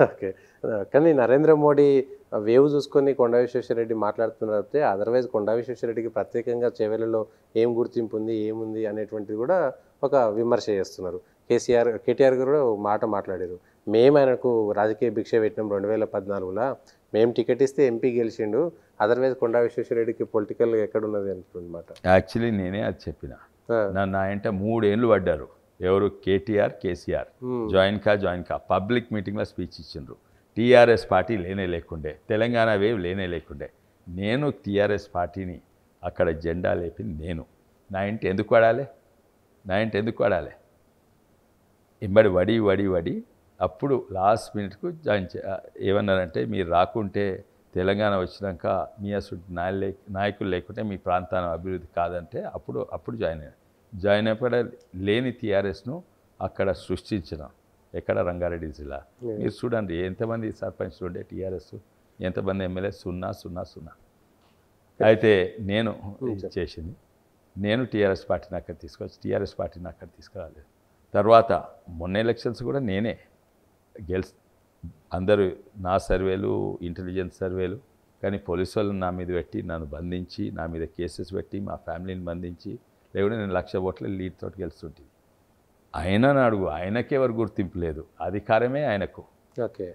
Okay. కానీ Narendra Modi wave చూసుకొని కొండా విశ్వేశ్వరరెడ్డి మాట్లాడుతున్నారు తప్పితే అదర్‌వైజ్ కొండా విశ్వేశ్వరరెడ్డికి ప్రత్యేకంగా చేవెళ్లలో ఏం గుర్తింపు ఉంది, ఏముంది అనేటువంటిది కూడా ఒక విమర్శ చేస్తున్నారు. కేటీఆర్ గారు కూడా ఒక మాట మాట్లాడారు. మేము ఆయనకు రాజకీయ భిక్ష పెట్టినాం 2014లా. మేము టికెట్ ఇస్తే ఎంపీ గెలిచిండు. అదర్‌వైజ్ కొండా విశ్వేశ్వరరెడ్డికి పొలిటికల్‌గా ఎక్కడున్నది అనేటువంటి మాట. యాక్చువల్లీ నేనే అది చెప్పిన. ఆ! నా ఇంట 3 ఏళ్ళు పడ్డారు. ఎవరు? కేటీఆర్, కేసీఆర్. జాయిన్ కా పబ్లిక్ మీటింగ్లో స్పీచ్ ఇచ్చిండ్రు. టీఆర్ఎస్ పార్టీ లేనే లేకుండే, తెలంగాణ వేవ్ లేనే లేకుండే. నేను టీఆర్ఎస్ పార్టీని అక్కడ జెండా లేపింది నేను. నా ఇంటి ఎందుకు పడాలి? ఎంబడి వడి అప్పుడు లాస్ట్ మినిట్కు జాయిన్ ఏమన్నారంటే, మీరు రాకుంటే తెలంగాణ వచ్చినాక మీ అసలు నాయకులు లేకుంటే మీ ప్రాంతాన్ని అభివృద్ధి కాదంటే అప్పుడు జాయిన్ అయిపోయి లేని టీఆర్ఎస్ను అక్కడ సృష్టించిన. ఎక్కడ? రంగారెడ్డి జిల్లా. మీరు చూడండి ఎంతమంది సర్పంచ్లు ఉండే టీఆర్ఎస్, ఎంతమంది ఎమ్మెల్యే? 0. అయితే నేను చేసింది, నేను టీఆర్ఎస్ పార్టీని అక్కడ తీసుకురాలేదు. తర్వాత మొన్న ఎలక్షన్స్ కూడా నేనే అందరూ నా సర్వేలు, ఇంటెలిజెన్స్ సర్వేలు, కానీ పోలీసు వాళ్ళు నా మీద పెట్టి నన్ను బంధించి, నా మీద కేసెస్ పెట్టి, మా ఫ్యామిలీని బంధించి, లేకుంటే నేను 1,00,000 ఓట్ల లీడ్ తోటి గెలుస్తుంటుంది. ఆయనను అడుగు, ఆయనకెవరు గుర్తింపు లేదు, అధికారమే ఆయనకు. ఓకే.